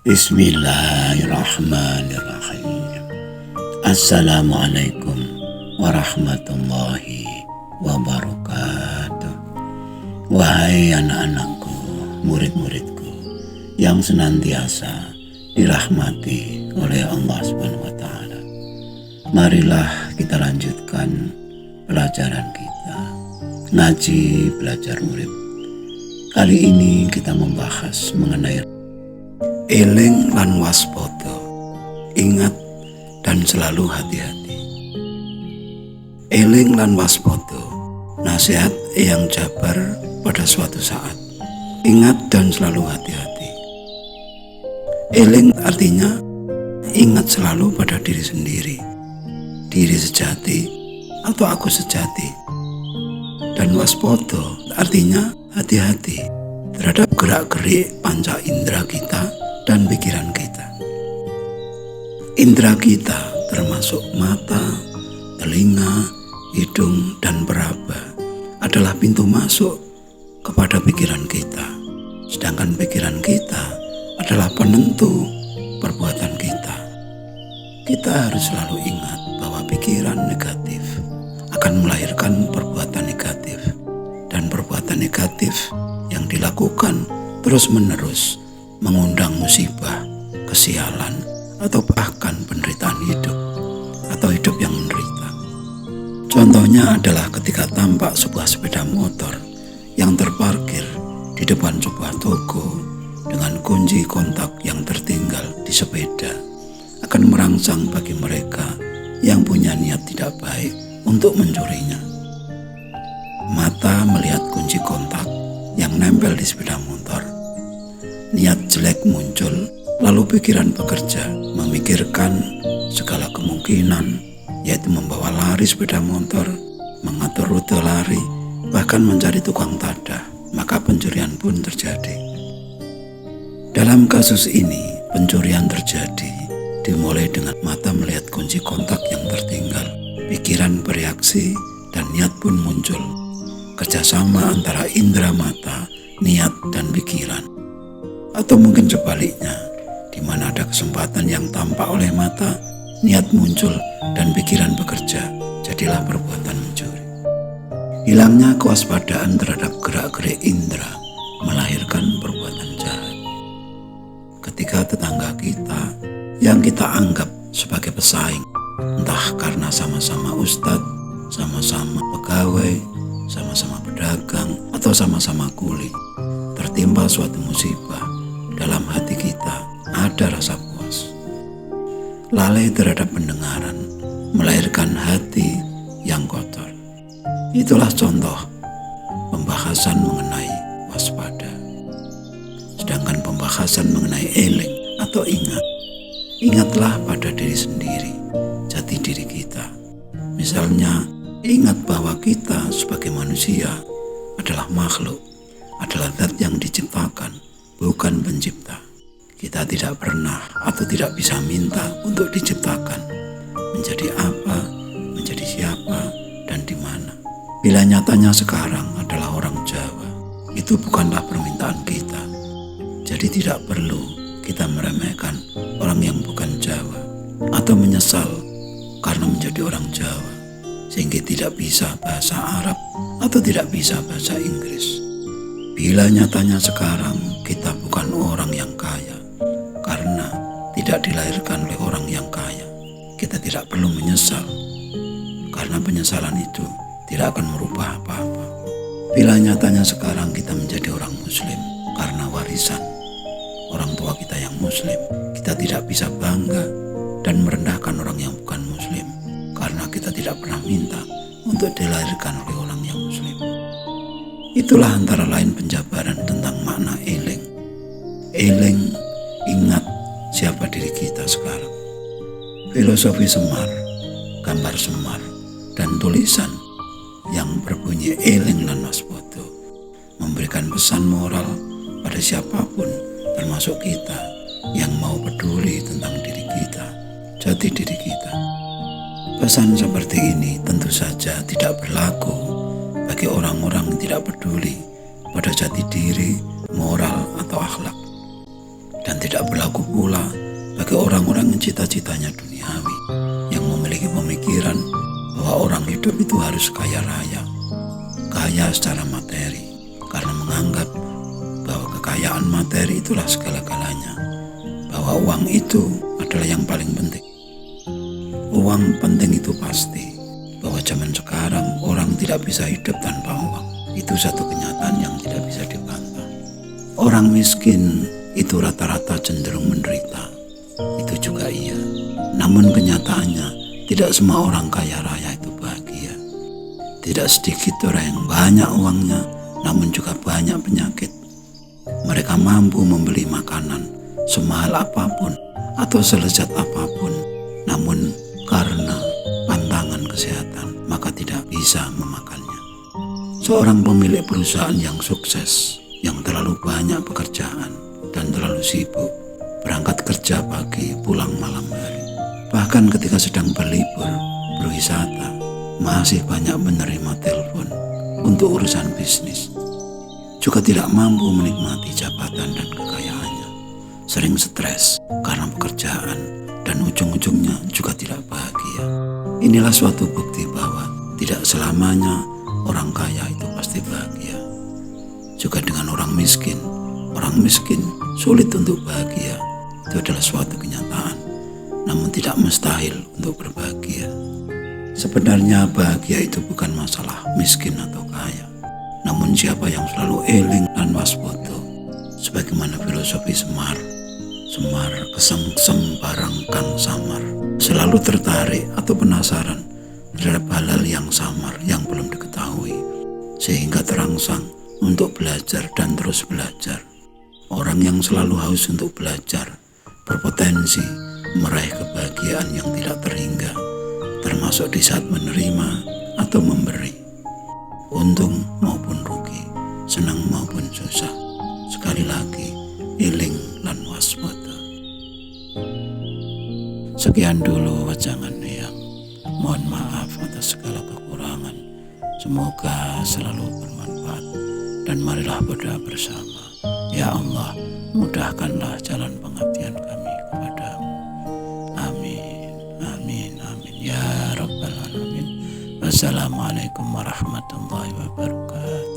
Bismillahirrahmanirrahim. Assalamualaikum warahmatullahi wabarakatuh. Wahai anak-anakku, murid-muridku yang senantiasa dirahmati oleh Allah Subhanahu wa Ta'ala, marilah kita lanjutkan pelajaran kita, ngaji belajar urip. Kali ini kita membahas mengenai eling lan waspada, ingat dan selalu hati-hati. Eling lan waspada, nasihat yang jabar pada suatu saat. Ingat dan selalu hati-hati. Eling artinya ingat selalu pada diri sendiri, diri sejati atau aku sejati. Dan waspada artinya hati-hati terhadap gerak-gerik panca indera kita dan pikiran kita. Indera kita termasuk mata, telinga, hidung, dan peraba adalah pintu masuk kepada pikiran kita. Sedangkan pikiran kita adalah penentu perbuatan kita. Kita harus selalu ingat bahwa pikiran negatif akan melahirkan perbuatan negatif. Dan perbuatan negatif yang dilakukan terus-menerus mengundang musibah, kesialan, atau bahkan penderitaan hidup atau hidup yang menderita. Contohnya adalah ketika tampak sebuah sepeda motor yang terparkir di depan sebuah toko dengan kunci kontak yang tertinggal di sepeda, akan merangsang bagi mereka yang punya niat tidak baik untuk mencurinya. Mata melihat kunci kontak yang nempel di sepeda motor, niat jelek muncul, lalu pikiran bekerja memikirkan segala kemungkinan, yaitu membawa lari sepeda motor, mengatur rute lari, bahkan mencari tukang tadah, maka pencurian pun terjadi. Dalam kasus ini, pencurian terjadi dimulai dengan mata melihat kunci kontak yang tertinggal, pikiran bereaksi, dan niat pun muncul. Kerjasama antara indera mata, niat, dan pikiran. Atau mungkin sebaliknya, di mana ada kesempatan yang tampak oleh mata, niat muncul, dan pikiran bekerja, jadilah perbuatan mencuri. Hilangnya kewaspadaan terhadap gerak-gerik indera melahirkan perbuatan jahat. Ketika tetangga kita yang kita anggap sebagai pesaing, entah karena sama-sama ustadz, sama-sama pegawai, sama-sama pedagang, atau sama-sama kuli, tertimpa suatu musibah, dalam hati kita ada rasa puas. Lalai terhadap pendengaran melahirkan hati yang kotor. Itulah contoh pembahasan mengenai waspada. Sedangkan pembahasan mengenai eling atau ingat, ingatlah pada diri sendiri, jati diri kita. Misalnya, ingat bahwa kita sebagai manusia adalah makhluk, adalah zat yang diciptakan, bukan pencipta. Kita tidak pernah atau tidak bisa minta untuk diciptakan. Menjadi apa, menjadi siapa, dan di mana. Bila nyatanya sekarang adalah orang Jawa, itu bukanlah permintaan kita. Jadi tidak perlu kita meremehkan orang yang bukan Jawa atau menyesal karena menjadi orang Jawa sehingga tidak bisa bahasa Arab atau tidak bisa bahasa Inggris. Bila nyatanya sekarang kita bukan orang yang kaya karena tidak dilahirkan oleh orang yang kaya, kita tidak perlu menyesal karena penyesalan itu tidak akan merubah apa-apa. Bila nyatanya sekarang kita menjadi orang muslim karena warisan orang tua kita yang muslim, kita tidak bisa bangga dan merendahkan orang yang bukan muslim karena kita tidak pernah minta untuk dilahirkan oleh orang yang muslim. Itulah antara lain penjabaran tentang makna eling. Eling, ingat siapa diri kita sekarang. Filosofi Semar, gambar Semar, dan tulisan yang berbunyi eling lan waspada memberikan pesan moral pada siapapun, termasuk kita yang mau peduli tentang diri kita, jati diri kita. Pesan seperti ini tentu saja tidak berlaku bagi orang-orang yang tidak peduli pada jati diri, moral, atau akhlak. Dan tidak berlaku pula bagi orang-orang yang cita-citanya duniawi, yang memiliki pemikiran bahwa orang hidup itu harus kaya raya, kaya secara materi, karena menganggap bahwa kekayaan materi itulah segala-galanya, bahwa uang itu adalah yang paling penting. Uang penting itu pasti, bahwa zaman sekarang orang tidak bisa hidup tanpa uang. Itu satu kenyataan yang tidak bisa dibantah. Orang miskin itu rata-rata cenderung menderita. Itu juga iya. Namun kenyataannya tidak semua orang kaya raya itu bahagia. Tidak sedikit orang yang banyak uangnya, namun juga banyak penyakit. Mereka mampu membeli makanan semahal apapun atau selezat apapun, namun karena pantangan kesehatan maka tidak bisa memakannya. Seorang pemilik perusahaan yang sukses, yang terlalu banyak pekerjaan dan terlalu sibuk, berangkat kerja pagi, pulang malam hari. Bahkan ketika sedang berlibur, berwisata, masih banyak menerima telepon untuk urusan bisnis. Juga tidak mampu menikmati jabatan dan kekayaannya. Sering stres karena pekerjaan dan ujung-ujungnya juga tidak bahagia. Inilah suatu bukti bahwa tidak selamanya orang kaya itu pasti bahagia. Juga dengan orang miskin sulit untuk bahagia. Itu adalah suatu kenyataan, namun tidak mustahil untuk berbahagia. Sebenarnya bahagia itu bukan masalah miskin atau kaya, namun siapa yang selalu eling dan waspada. Sebagaimana filosofi Semar kesengsem barang kang samar, selalu tertarik atau penasaran terhadap hal-hal yang samar yang belum diketahui, sehingga terangsang untuk belajar dan terus belajar. Orang yang selalu haus untuk belajar berpotensi meraih kebahagiaan yang tidak terhingga, termasuk di saat menerima atau memberi, untung maupun rugi, senang maupun susah. Sekali lagi, eling lan waspada. Sekian dulu wajangan yang mohon maaf atas segala kekurangan. Semoga selalu bermanfaat, dan marilah berdoa bersama. Ya Allah, mudahkanlah jalan pengabdian kami kepadamu. Amin, amin, amin. Ya Rabbal Alamin. Wassalamualaikum warahmatullahi wabarakatuh.